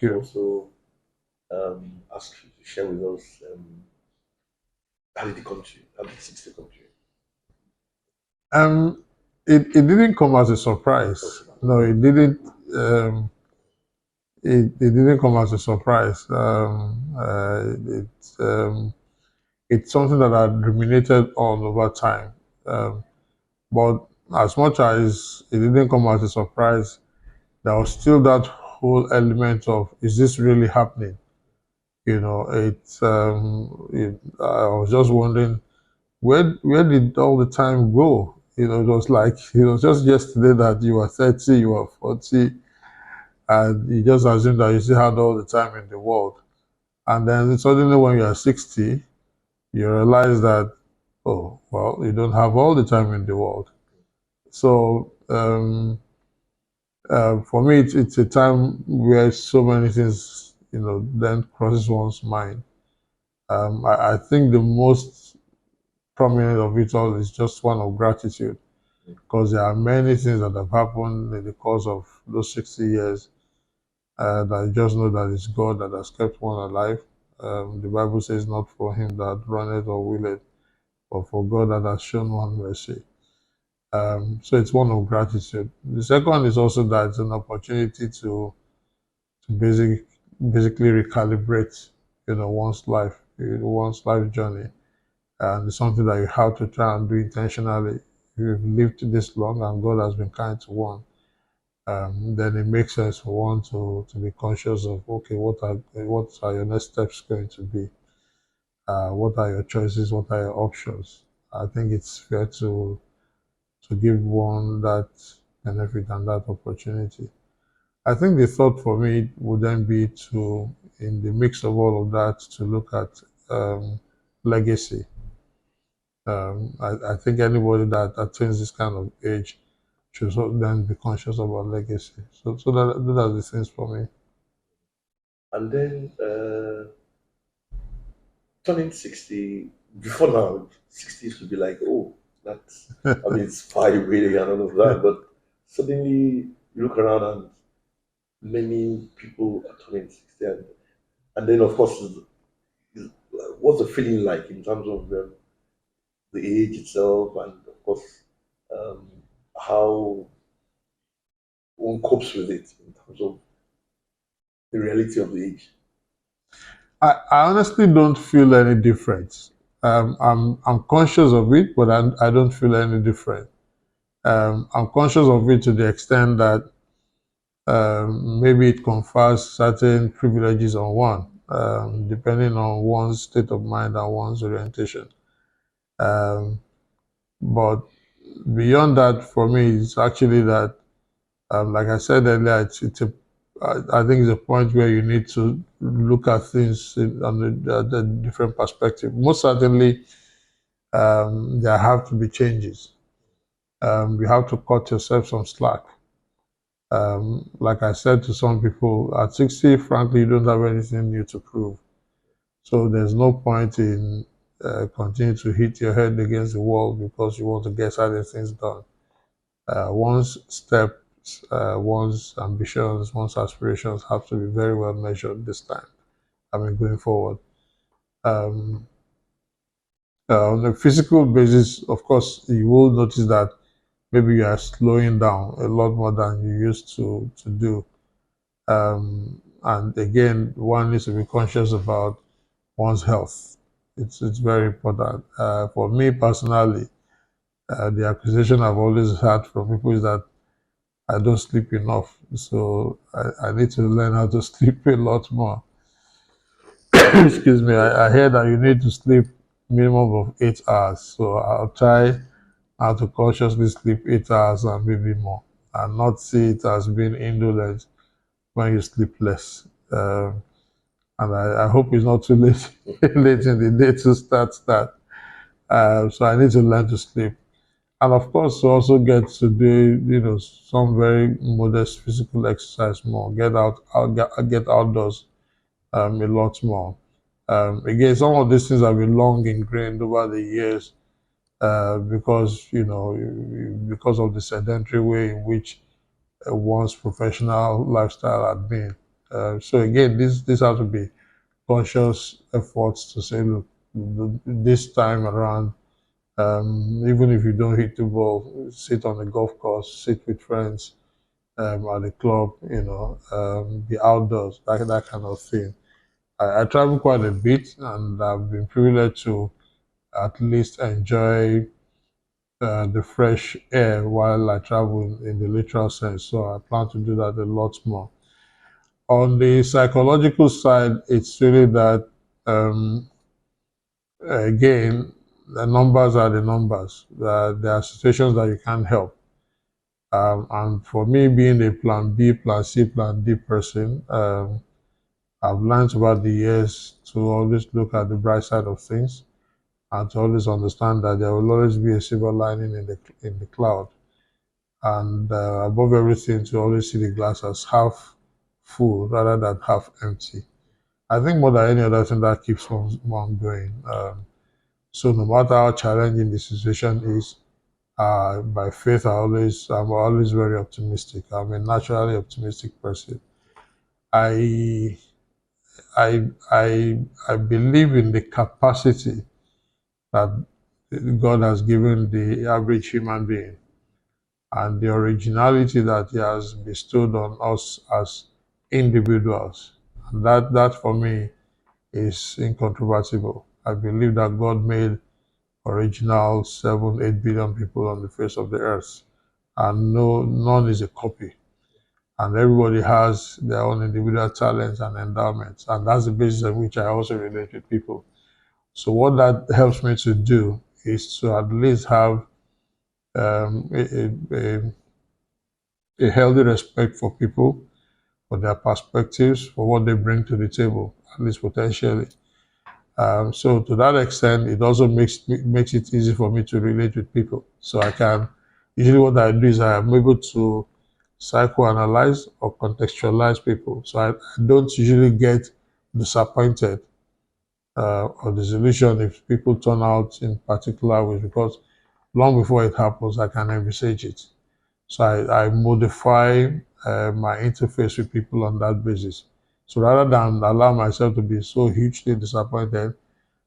Thank you. also ask you to share with us how did it come to you? How did 60 come to you? Um, it didn't come as a surprise. Okay. No, it didn't. It didn't come as a surprise. It's something that I ruminated on over time. Um, but as much as it didn't come as a surprise, there was still that whole element of, is this really happening? I was just wondering, where did all the time go? It was like, it was just yesterday that you were 30, you were 40, and you just assumed that you still had all the time in the world. And then suddenly when you are 60, you realize that, oh, well, you don't have all the time in the world. So for me, it's a time where so many things, then crosses one's mind. I think the most prominent of it all is just one of gratitude, because there are many things that have happened in the course of those 60 years that I just know that it's God that has kept one alive. The Bible says, not for him that runneth or willeth, but for God that has shown one mercy. So it's one of gratitude. The second is also that it's an opportunity to basically recalibrate, one's life journey, and it's something that you have to try and do intentionally. You've lived this long, and God has been kind to one. Then it makes sense for one to be conscious of, okay, what are your next steps going to be? What are your choices? What are your options? I think it's fair to give one that benefit and that opportunity. I think the thought for me would then be to, in the mix of all of that, to look at legacy. I think anybody that attains this kind of age should then be conscious about legacy. So those are the things for me. And then turning 60, before now, 60 used to be like, oh, that's, I mean, it's far away and all of that. But suddenly you look around and many people are turning 60. And then, of course, what's the feeling like in terms of the age itself and, of course, um, how one copes with it in terms of the reality of the age? I honestly don't feel any difference. I'm conscious of it, but I don't feel any different. I'm conscious of it to the extent that maybe it confers certain privileges on one, depending on one's state of mind and one's orientation. Um, but beyond that, for me, it's actually that, like I said earlier, I think it's a point where you need to look at things on the different perspective. Most certainly, there have to be changes. You have to cut yourself some slack. Like I said to some people, at 60, frankly, you don't have anything new to prove. So there's no point in continuing to hit your head against the wall because you want to get certain things done. One's steps, one's ambitions, one's aspirations have to be very well measured this time. I mean, going forward. Um, on a physical basis, of course, you will notice that maybe you are slowing down a lot more than you used to do. And again, one needs to be conscious about one's health. It's very important. For me personally, the accusation I've always had from people is that I don't sleep enough. So I need to learn how to sleep a lot more. Excuse me. I hear that you need to sleep minimum of 8 hours. So I'll try how to consciously sleep 8 hours and maybe more, and not see it as being indolent when you sleep less. And I hope it's not too late late in the day to start that. So I need to learn to sleep, and of course to also get to do some very modest physical exercise more. Get outdoors a lot more. Again, some of these things have been long ingrained over the years because because of the sedentary way in which one's professional lifestyle had been. So again, this has to be conscious efforts to say, look, this time around, even if you don't hit the ball, sit on the golf course, sit with friends at the club, be outdoors, that kind of thing. I travel quite a bit, and I've been privileged to at least enjoy the fresh air while I travel in the literal sense. So I plan to do that a lot more. On the psychological side, it's really that again, the numbers are the numbers. There are situations that you can't help. And for me, being a plan B, plan C, plan D person, I've learned over the years to always look at the bright side of things and to always understand that there will always be a silver lining in the cloud. And above everything, to always see the glass as half full rather than half empty. I think more than any other thing that keeps one going. So no matter how challenging the situation is, by faith, I'm always very optimistic. I'm a naturally optimistic person. I I believe in the capacity that God has given the average human being and the originality that He has bestowed on us as individuals. And that for me is incontrovertible. I believe that God made original 7, 8 billion people on the face of the earth, and none is a copy. And everybody has their own individual talents and endowments, and that's the basis on which I also relate with people. So what that helps me to do is to at least have um, a, a, a healthy respect for people, for their perspectives, for what they bring to the table, at least potentially. So to that extent, it also makes it easy for me to relate with people. So I can usually what I do is I am able to psychoanalyze or contextualize people. So I don't usually get disappointed or disillusioned if people turn out in particular ways because long before it happens, I can envisage it. So I modify my interface with people on that basis. So rather than allow myself to be so hugely disappointed,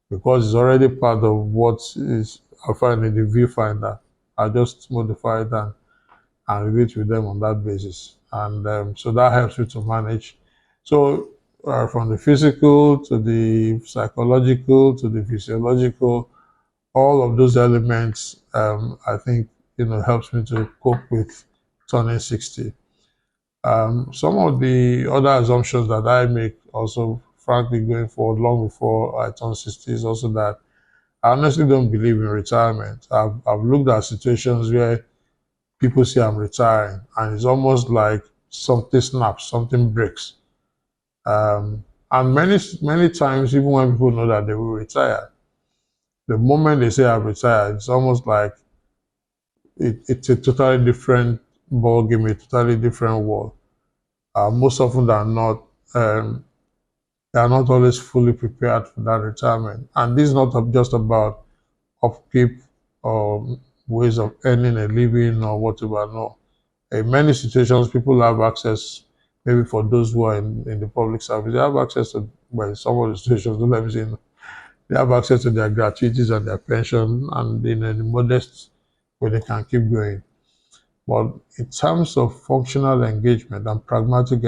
because it's already part of what is I find in the viewfinder, I just modify it and relate with them on that basis. And so that helps me to manage. So from the physical to the psychological to the physiological, all of those elements, I think, helps me to cope with turning 60. Some of the other assumptions that I make also, frankly, going forward, long before I turn 60, is also that I honestly don't believe in retirement. I've looked at situations where people say I'm retiring, and it's almost like something snaps, something breaks. And many times, even when people know that they will retire, the moment they say I've retired, it's almost like it's a totally different ball game, a totally different world. Most often than not, they are not always fully prepared for that retirement. And this is not just about upkeep or ways of earning a living or whatever. No. In many situations, people have access, maybe for those who are in the public service, they have access to, well, in some of the situations, don't let me say, no, they have access to their gratuities and their pension, and in a modest way, they can keep going. But in terms of functional engagement and pragmatic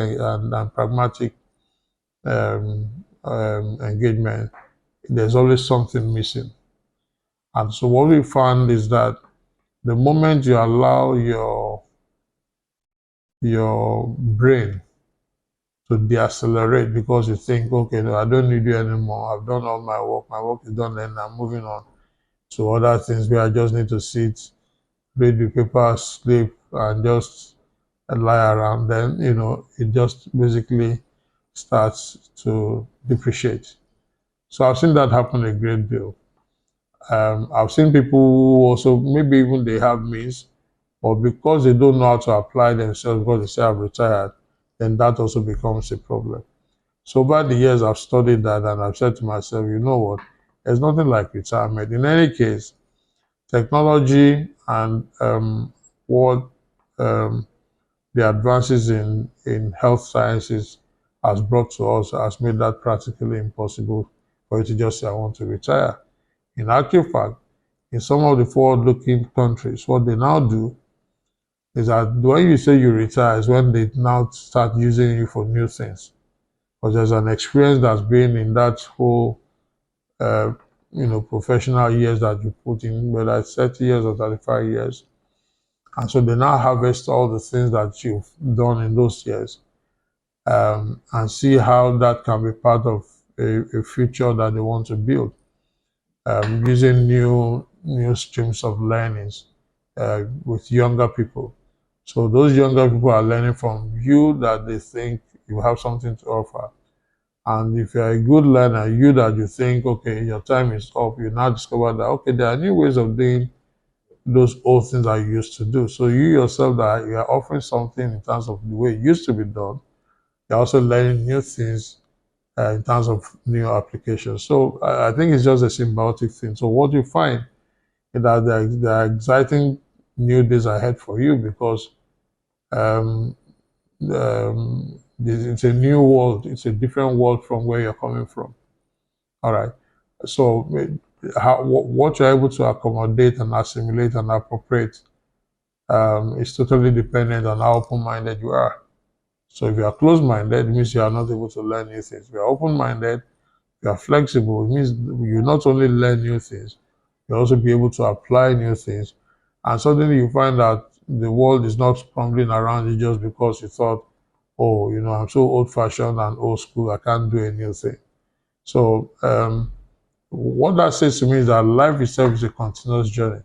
engagement, there's always something missing. And so what we found is that the moment you allow your brain to deaccelerate because you think, okay, no, I don't need you anymore. I've done all my work. My work is done, and I'm moving on to other things where I just need to sit, read the paper, sleep, and just lie around. Then it just basically starts to depreciate. So I've seen that happen a great deal. I've seen people who also maybe even they have means, but because they don't know how to apply themselves because they say I've retired, then that also becomes a problem. So over the years, I've studied that and I've said to myself, you know what? There's nothing like retirement. In any case, technology and what um, the advances in health sciences has brought to us has made that practically impossible for you to just say, I want to retire. In actual fact, in some of the forward-looking countries, what they now do is that when you say you retire is when they now start using you for new things. Because there's an experience that's been in that whole, uh, professional years that you put in, whether it's 30 years or 35 years. And so they now harvest all the things that you've done in those years, and see how that can be part of a future that they want to build, using new streams of learnings with younger people. So those younger people are learning from you that they think you have something to offer. And if you're a good learner, you that you think, okay, your time is up, you now discover that, okay, there are new ways of doing those old things that you used to do. So you yourself that you are offering something in terms of the way it used to be done, you're also learning new things in terms of new applications. So I think it's just a symbiotic thing. So what you find is that there are exciting new days ahead for you because um, it's a new world. It's a different world from where you're coming from. All right. So what you're able to accommodate and assimilate and appropriate is totally dependent on how open-minded you are. So if you are closed-minded, it means you are not able to learn new things. If you are open-minded, you are flexible, it means you not only learn new things, you also be able to apply new things. And suddenly you find that the world is not crumbling around you just because you thought, oh, I'm so old-fashioned and old school, I can't do a new thing. So what that says to me is that life itself is a continuous journey.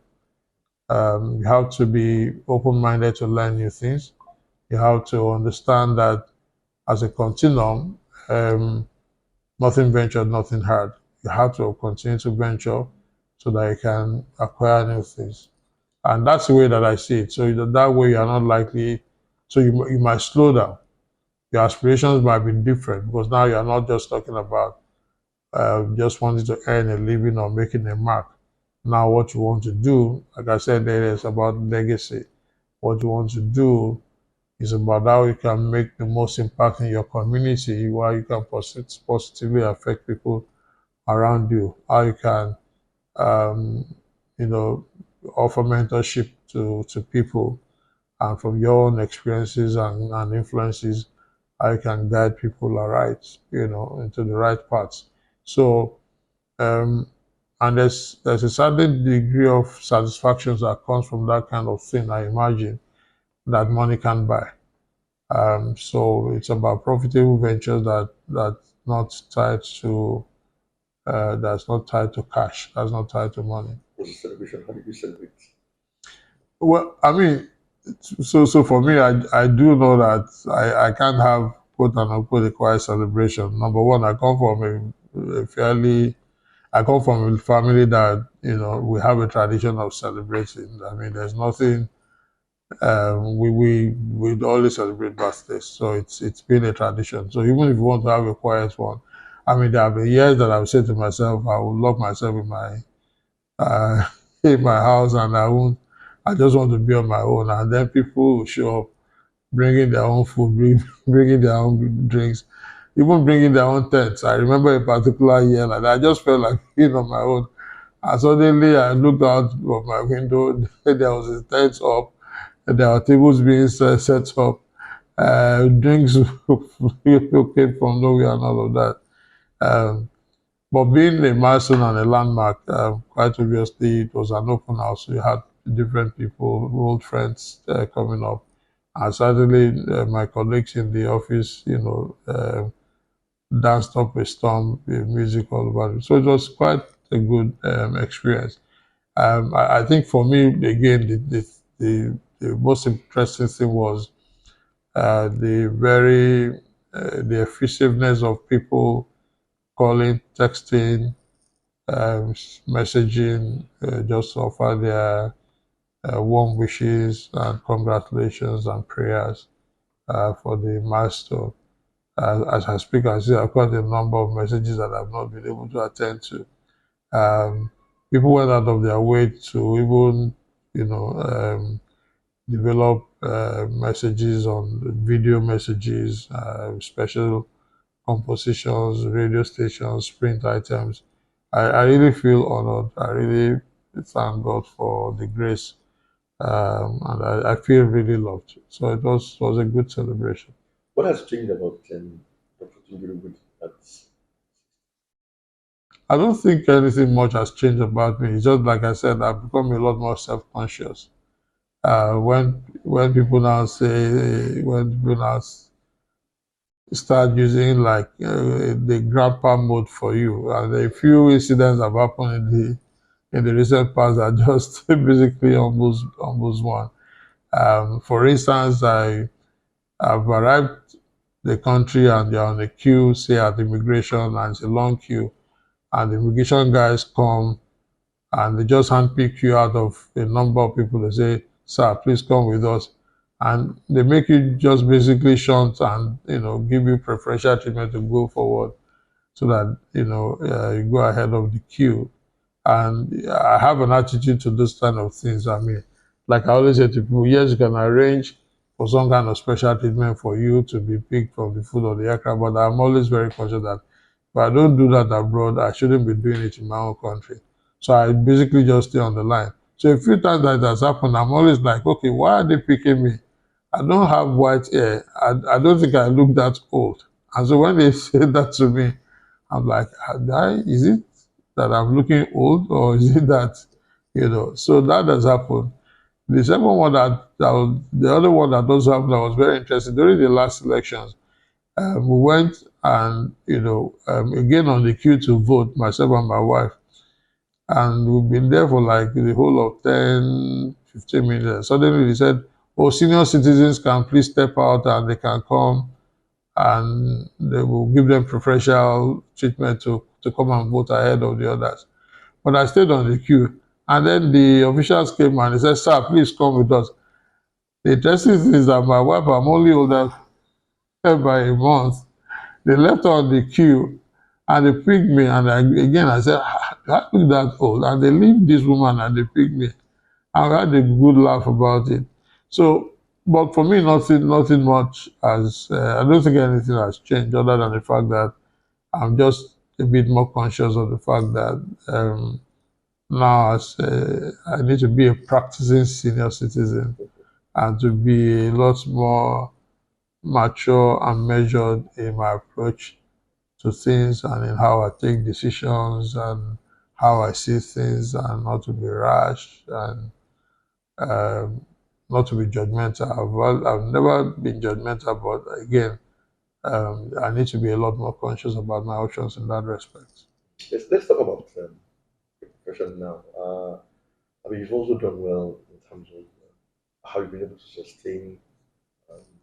You have to be open-minded to learn new things. You have to understand that as a continuum, nothing ventured, nothing hard. You have to continue to venture so that you can acquire new things. And that's the way that I see it. So that way you are not likely, so you might slow down. Your aspirations might be different because now you're not just talking about just wanting to earn a living or making a mark. Now what you want to do, like I said, there is about legacy. What you want to do is about how you can make the most impact in your community, while you can positively affect people around you, how you can, um, you know, offer mentorship to people, and from your own experiences and influences, how you can guide people aright, into the right paths. So, um, and there's a certain degree of satisfaction that comes from that kind of thing, I imagine, that money can buy. So it's about profitable ventures that's not tied to cash, that's not tied to money. What's the celebration? How did you celebrate? Well, I mean, so for me, I do know that I can't have quote unquote a quiet celebration. Number one, I come from a family that we have a tradition of celebrating. I mean, there's nothing. We always celebrate birthdays, so it's been a tradition. So even if you want to have a quiet one, I mean, there have been years that I've said to myself, I will lock myself in my uh, in my house, and I won't. I just want to be on my own, and then people will show up, bringing their own food, bringing their own drinks, even bringing their own tents. I remember a particular year like that. I just felt like being on my own, and suddenly I looked out of my window. There was a tent up. There were tables being set up. Drinks came from nowhere and all of that. Um, but being a milestone and a landmark, quite obviously it was an open house. So you had different people, old friends coming up. And certainly my colleagues in the office, danced up a storm, music all about it. So it was quite a good experience. I think for me, again, the most interesting thing was the effusiveness of people calling, texting, messaging, just to offer their warm wishes and congratulations and prayers for the milestone. As I speak, I see quite a number of messages that I've not been able to attend to. People went out of their way to even, develop messages on video messages, special compositions, radio stations, print items. I really feel honored. I really thank God for the grace, and I feel really loved. So it was a good celebration. What has changed about Dr. Tunji? That's I don't think anything much has changed about me. It's just like I said, I've become a lot more self-conscious. When people now start using like the grandpa mode for you, and a few incidents have happened in the recent past that just basically almost one. For instance, I've arrived the country and you're on a queue, say at immigration, and it's a long queue, and the immigration guys come and they just handpick you out of a number of people. They say, "Sir, please come with us," and they make you just basically shunt and give you preferential treatment to go forward, so that you go ahead of the queue. And I have an attitude to those kind of things. I mean, like I always say to people, yes, you can arrange for some kind of special treatment for you to be picked from the food or the aircraft, but I'm always very conscious that if I don't do that abroad, I shouldn't be doing it in my own country. So I basically just stay on the line. So a few times that has happened, I'm always like, okay, why are they picking me? I don't have white hair. I don't think I look that old. And so when they say that to me, I'm like, is it that I'm looking old, or is it that, so that has happened. The second one the other one that also happened that was very interesting during the last elections. We went and, again on the queue to vote, myself and my wife, and we've been there for like the whole of 10, 15 minutes. Suddenly they said, oh, senior citizens can please step out and they can come and they will give them preferential treatment to come and vote ahead of the others. But I stayed on the queue. And then the officials came and they said, sir, please come with us. The interesting thing is that my wife, I'm only older by a month. They left her on the queue and they picked me. And again, I said, I look that old. And they leave this woman and they picked me. And we had a good laugh about it. So, but for me, nothing much has, I don't think anything has changed other than the fact that I'm just a bit more conscious of the fact that now I need to be a practicing senior citizen and to be a lot more mature and measured in my approach to things and in how I take decisions and how I see things, and not to be rash and um, not to be judgmental. I've never been judgmental, but again, I need to be a lot more conscious about my options in that respect. let's talk about your profession now. I mean, you've also done well in terms of how you've been able to sustain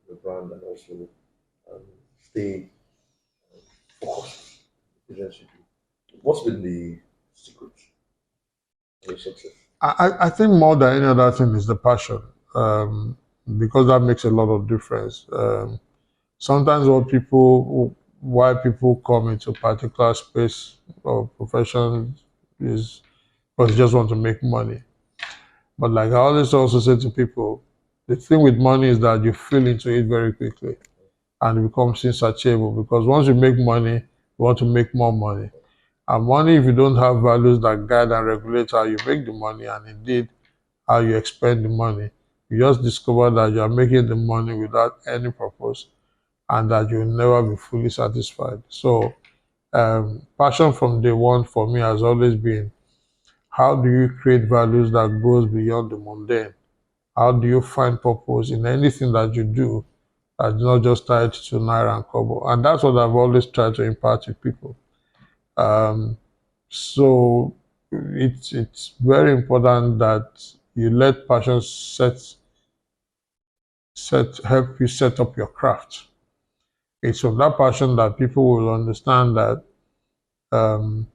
the brand and also um, stay focused in business you do. What's been the secret of your success? I think more than any other thing is the passion, um, because that makes a lot of difference. Sometimes why people come into a particular space or profession is because they just want to make money. But like I always also say to people, the thing with money is that you feel into it very quickly and it becomes insatiable, because once you make money, you want to make more money. And money, if you don't have values that guide and regulate how you make the money and indeed how you expend the money, you just discover that you are making the money without any purpose and that you'll never be fully satisfied. So, passion from day one for me has always been, how do you create values that goes beyond the mundane? How do you find purpose in anything that you do that's not just tied to naira and kobo? And that's what I've always tried to impart to people. Um, so it's very important that you let passion help you set up your craft. It's from that passion that people will understand that um,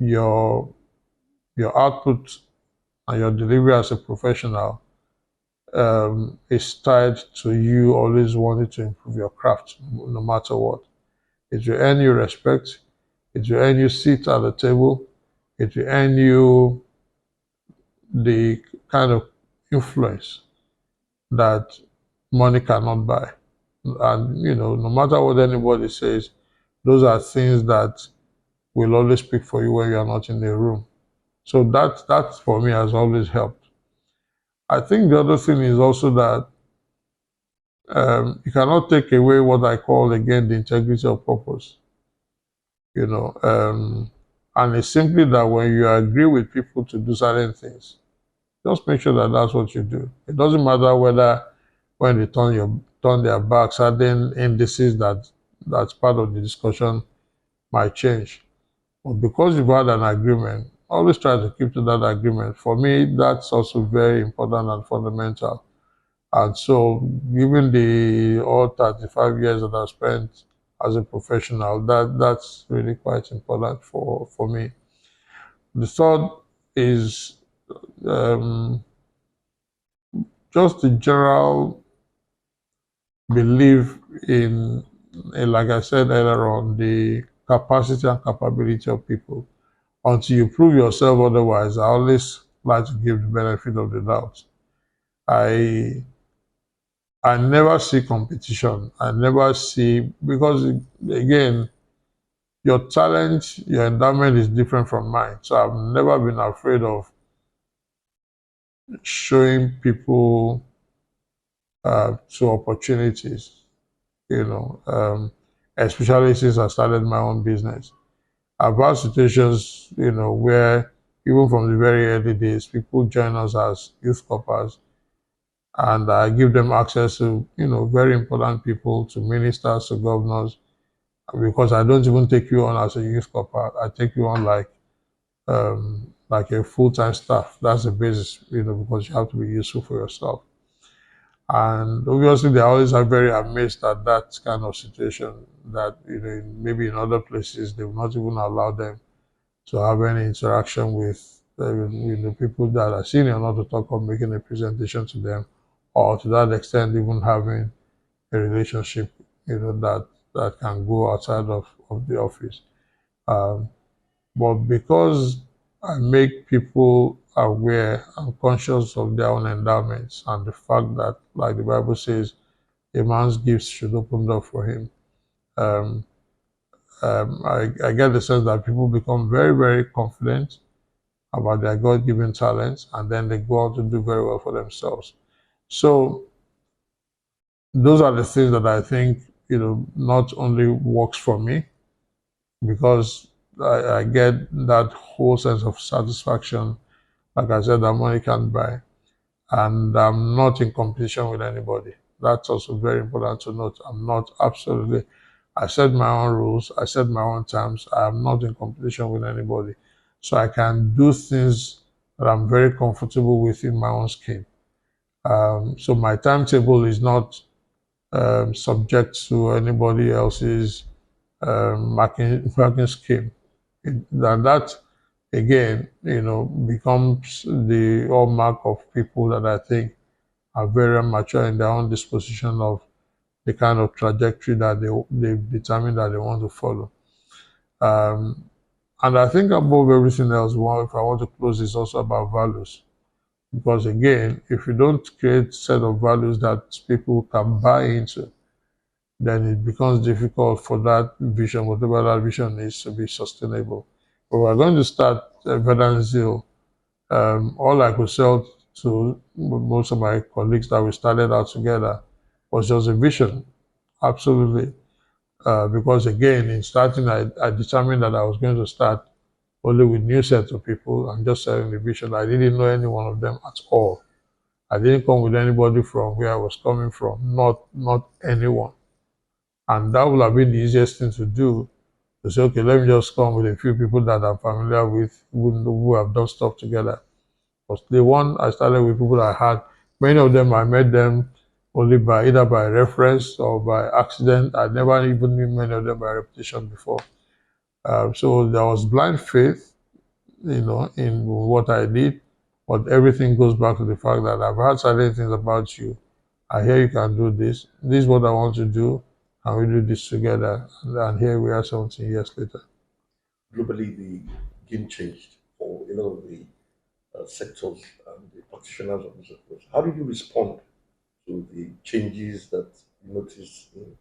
your your output and your delivery as a professional is tied to you always wanting to improve your craft no matter what. It will earn you respect. It will earn you seat at the table. It will earn you the kind of influence that money cannot buy. And no matter what anybody says, Those are things that will always speak for you when you are not in the room. So that for me has always helped. I think the other thing is also that you cannot take away what I call again the integrity of purpose. You know, and it's simply that when you agree with people to do certain things, just make sure that that's what you do. It doesn't matter whether when they turn their back, certain indices that's part of the discussion might change. But because you've had an agreement, always try to keep to that agreement. For me, that's also very important and fundamental. And so, given the all 35 years that I've spent as a professional, that's really quite important for me. The third is um, just the general belief like I said earlier on, the capacity and capability of people. Until you prove yourself otherwise, I always like to give the benefit of the doubt. I I never see competition. I never see because again, your talent, your endowment is different from mine. So I've never been afraid of showing people to opportunities. You know, especially since I started my own business. I've had situations, where even from the very early days, people join us as youth corpers, and I give them access to, very important people, to ministers, to governors, because I don't even take you on as a youth corper. I take you on like a full-time staff. That's the basis, because you have to be useful for yourself. And obviously, they always are very amazed at that kind of situation. That maybe in other places they will not even allow them to have any interaction with the people that are senior, not to talk of making a presentation to them, or to that extent even having a relationship, that can go outside of the office. Um, but because I make people aware and conscious of their own endowments and the fact that, like the Bible says, a man's gifts should open door for him. Um, I get the sense that people become very, very confident about their God-given talents, and then they go on to do very well for themselves. So those are the things that I think, not only works for me, because I get that whole sense of satisfaction, like I said, that money can't buy. And I'm not in competition with anybody. That's also very important to note. I'm not absolutely, I set my own rules, I set my own terms. I'm not in competition with anybody. So I can do things that I'm very comfortable with in my own skin. So my timetable is not subject to anybody else's marking scheme. That again, becomes the hallmark of people that I think are very mature in their own disposition of the kind of trajectory that they've determined that they want to follow. Um, and I think above everything else, if I want to close, is also about values. Because again, if you don't create a set of values that people can buy into, then it becomes difficult for that vision, whatever that vision is, to be sustainable. But we're going to start Verdant Zeal. All I could sell to most of my colleagues that we started out together was just a vision, absolutely. Because again, in starting, I determined that I was going to start only with new sets of people and just selling the vision. I didn't know any one of them at all. I didn't come with anybody from where I was coming from, not anyone. And that would have been the easiest thing to do, to say, okay, let me just come with a few people that I'm familiar with, who have done stuff together. But the one I started with, people I had, many of them I met them only by either by reference or by accident. I never even knew many of them by reputation before. So there was blind faith, in what I did. But everything goes back to the fact that I've heard certain things about you. I hear you can do this. This is what I want to do. And we do this together. And here we are 17 years later. Globally, the game changed for a lot of the sectors and the practitioners of the sectors. How did you respond to the changes that you noticed in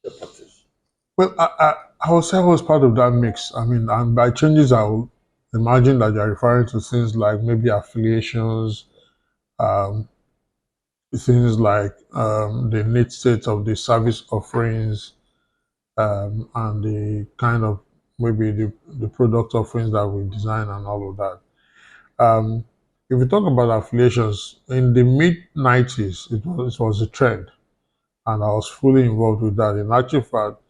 the practice? Well, I would say I was part of that mix. I mean, and by changes, I would imagine that you're referring to things like maybe affiliations, um, things like the need state of the service offerings, and the kind of maybe the product offerings that we design and all of that. Um, if we talk about affiliations, in the mid 90s, it was a trend, and I was fully involved with that. In actual fact,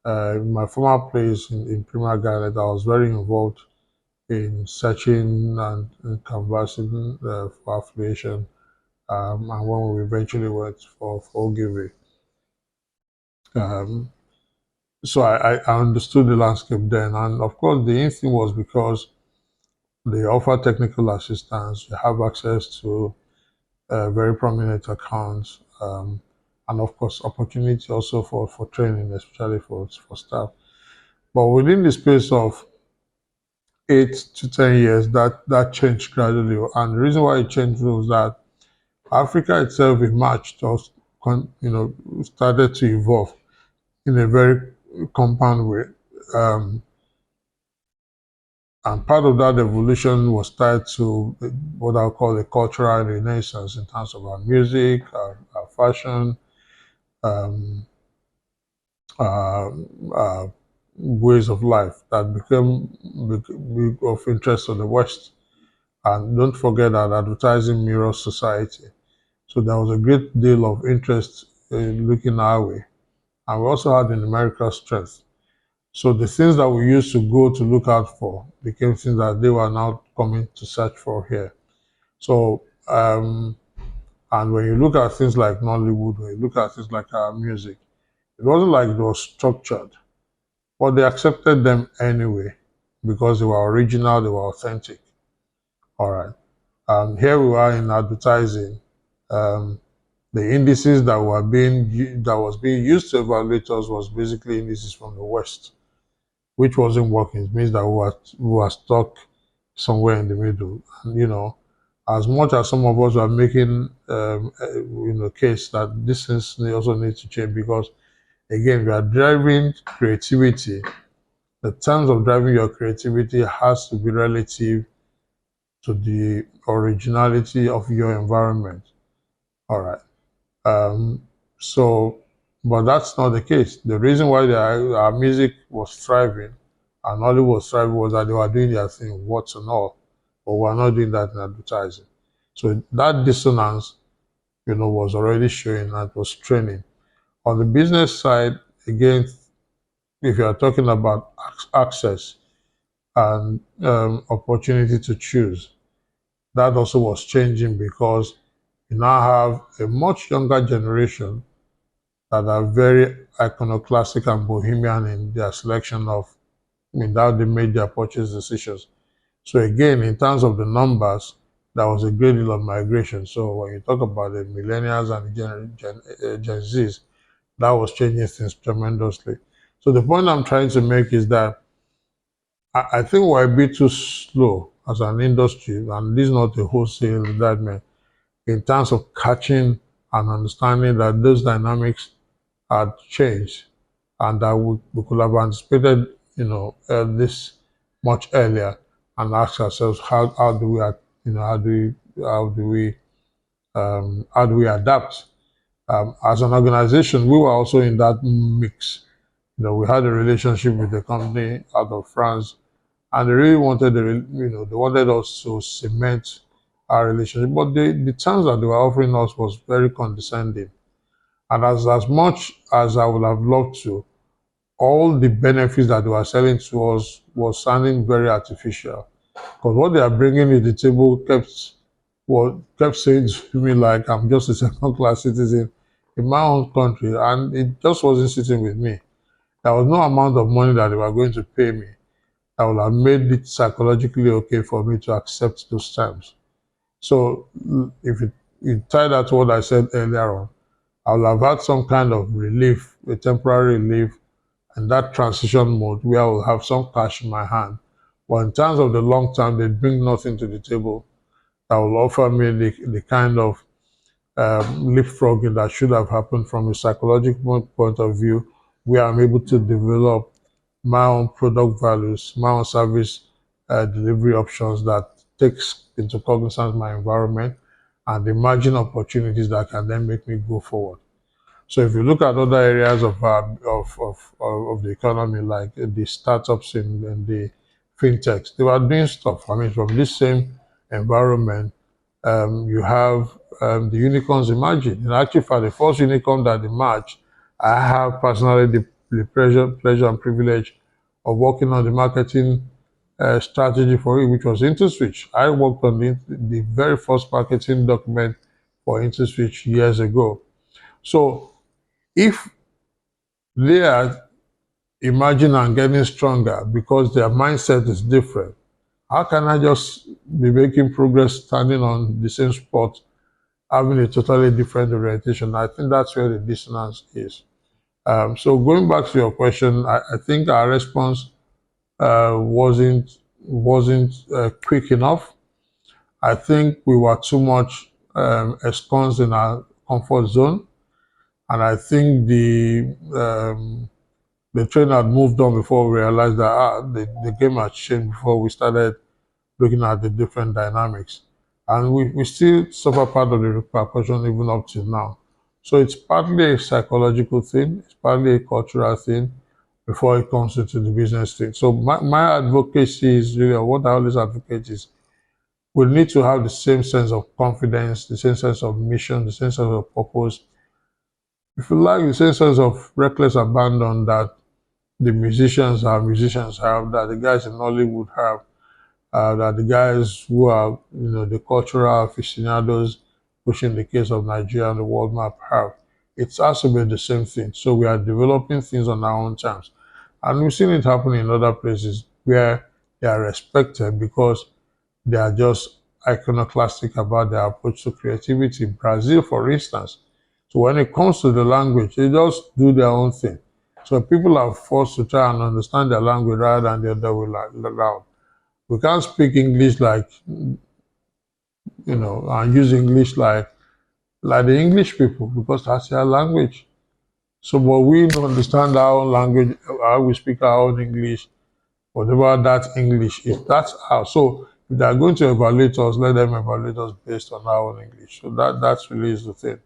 in my former place in Premier Garnet, I was very involved in searching and canvassing for affiliation. And when we eventually went for Ogilvy. Um, so I understood the landscape then. And of course, the instinct was because they offer technical assistance, you have access to very prominent accounts, and of course, opportunity also for training, especially for staff. But within the space of 8 to 10 years, that changed gradually. And the reason why it changed was that Africa itself emerged, just started to evolve in a very compound way. Um, and part of that evolution was tied to what I call a cultural renaissance in terms of our music, our fashion, um, uh, uh, ways of life that became of interest to the West. And don't forget that advertising mirrors society. So there was a great deal of interest in looking our way. And we also had the numerical strength. So the things that we used to go to look out for became things that they were now coming to search for here. So, and when you look at things like Nollywood, when you look at things like our music, it wasn't like it was structured, but they accepted them anyway because they were original, they were authentic. All right. Here we are in advertising. Um, the indices that was being used to evaluate us was basically indices from the West, which wasn't working. It means that we were stuck somewhere in the middle. And as much as some of us are making case that this things also need to change because again we are driving creativity. The terms of driving your creativity has to be relative to the originality of your environment. All right. Um, so, but that's not the case. The reason why our music was thriving and all it was thriving was that they were doing their thing, what's and all, but we're not doing that in advertising. So that dissonance, was already showing and was training. On the business side, again, if you are talking about access and opportunity to choose, that also was changing because you now have a much younger generation that are very iconoclastic and bohemian in their selection of how they made their purchase decisions. So again, in terms of the numbers, there was a great deal of migration. So when you talk about the millennials and Gen Zs, that was changing things tremendously. So the point I'm trying to make is that I think we're a bit too slow as an industry, and this is not a wholesale indictment, in terms of catching and understanding that those dynamics had changed and that we could have anticipated, this much earlier and ask ourselves how do we, how do we adapt? As an organization, we were also in that mix. We had a relationship with the company out of France, and they really wanted they wanted us to cement our relationship, but the terms that they were offering us was very condescending. And as much as I would have loved to, all the benefits that they were selling to us was sounding very artificial. Because what they are bringing to the table kept saying to me like I'm just a second class citizen in my own country, and it just wasn't sitting with me. There was no amount of money that they were going to pay me that would have made it psychologically okay for me to accept those terms. So if you tie that to what I said earlier on, I will have had some kind of relief, a temporary relief, and that transition mode where I will have some cash in my hand. But in terms of the long term, they bring nothing to the table that will offer me the kind of leapfrogging that should have happened from a psychological point of view where I'm able to develop my own product values, my own service delivery options that takes into cognizance my environment and the margin opportunities that can then make me go forward. So if you look at other areas of the economy, like the startups in the fintechs, they were doing stuff. I mean, from this same environment, you have the unicorns emerging. In actual fact, the first unicorn that emerged, I have personally the pleasure and privilege of working on the marketing strategy for it, which was InterSwitch. I worked on the very first marketing document for InterSwitch years ago. So if they are emerging and getting stronger because their mindset is different, how can I just be making progress standing on the same spot, having a totally different orientation? I think that's where the dissonance is. So going back to your question, I think our response wasn't quick enough. I think we were too much ensconced in our comfort zone, and I think the train had moved on before we realized that the game had changed before we started looking at the different dynamics. And we still suffer part of the repercussion even up to now. So it's partly a psychological thing, it's partly a cultural thing before it comes into the business thing. So my advocacy is really, what I always advocate is we need to have the same sense of confidence, the same sense of mission, the same sense of purpose. If you like, the same sense of reckless abandon that the musicians have, that the guys in Hollywood have, that the guys who are, the cultural aficionados pushing the case of Nigeria on the world map have. It has to be the same thing. So we are developing things on our own terms. And we've seen it happen in other places where they are respected because they are just iconoclastic about their approach to creativity. Brazil, for instance. So when it comes to the language, they just do their own thing. So people are forced to try and understand their language rather than the other way around. We can't speak English like, and use English like the English people because that's their language. So, but we don't understand our own language, how we speak our own English, whatever that English is. That's how. So, if they are going to evaluate us, let them evaluate us based on our own English. So that's really is the thing.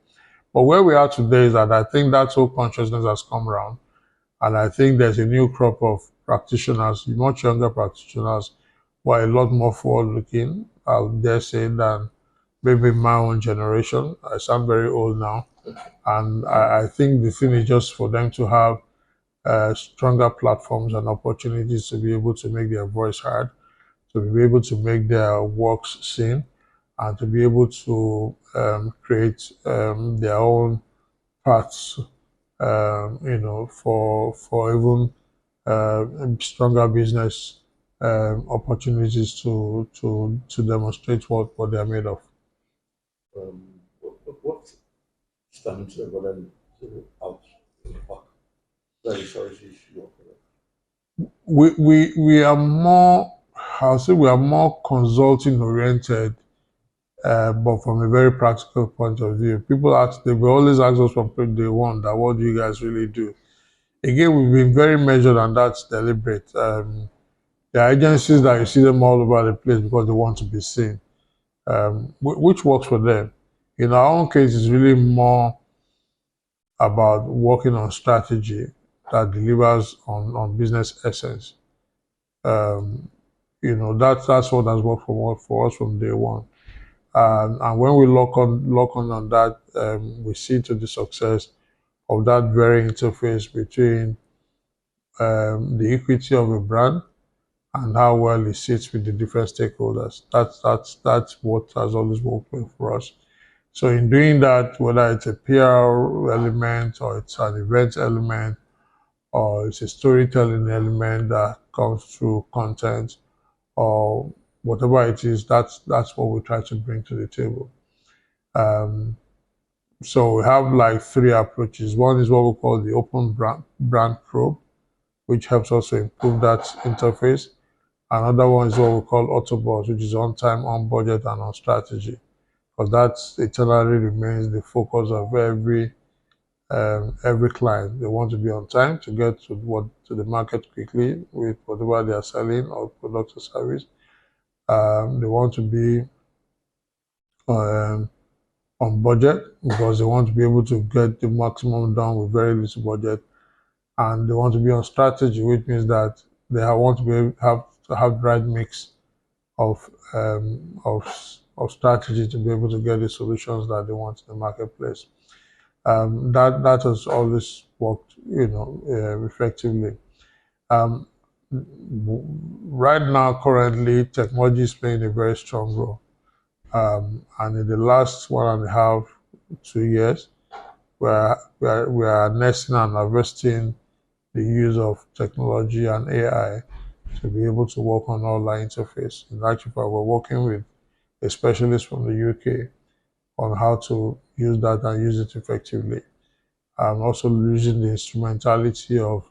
But where we are today is that I think that whole consciousness has come around, and I think there's a new crop of practitioners, much younger practitioners, who are a lot more forward-looking, I dare say, than maybe my own generation. I sound very old now, and I think the thing is just for them to have stronger platforms and opportunities to be able to make their voice heard, to be able to make their works seen, and to be able to create their own paths, for even stronger business opportunities to demonstrate what they're made of. What stands Verdant out in the park? That is sorry issue. We are more, I'll say we are more consulting oriented, but from a very practical point of view. They will always ask us from day one that what do you guys really do? Again, we've been very measured and that's deliberate. There are agencies that you see them all over the place because they want to be seen, which works for them. In our own case, it's really more about working on strategy that delivers on business essence. That's what has worked for us from day one. And when we lock on that, we see to the success of that very interface between the equity of a brand and how well it sits with the different stakeholders. That's what has always worked well for us. So in doing that, whether it's a PR element or it's an event element or it's a storytelling element that comes through content or whatever it is, that's what we try to bring to the table. So we have like three approaches. One is what we call the open brand probe, which helps us to improve that interface. Another one is what we call Autobots, which is on time, on budget, and on strategy. Because that eternally remains the focus of every every client. They want to be on time to get to the market quickly with whatever they are selling or product or service. They want to be um, on budget because they want to be able to get the maximum done with very little budget, and they want to be on strategy, which means that they want to have to have the right mix of strategy to be able to get the solutions that they want in the marketplace. That has always worked, effectively. Um, right now, currently, technology is playing a very strong role. And in the last 1.5, 2 years, we are nesting and harvesting the use of technology and AI to be able to work on online interface. In actual fact, we're working with a specialist from the UK on how to use that and use it effectively. I'm also using the instrumentality of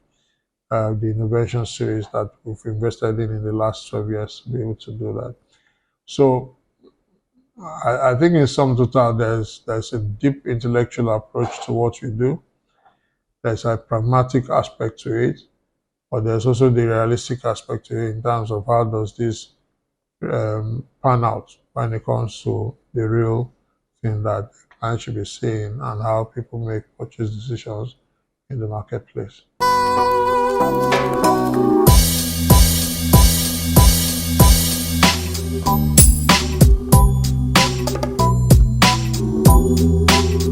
the innovation series that we've invested in the last 12 years to be able to do that. So I think in sum total, there's a deep intellectual approach to what we do. There's a pragmatic aspect to it, but there's also the realistic aspect to it in terms of how does this pan out when it comes to the real thing that the client should be seeing and how people make purchase decisions in the marketplace.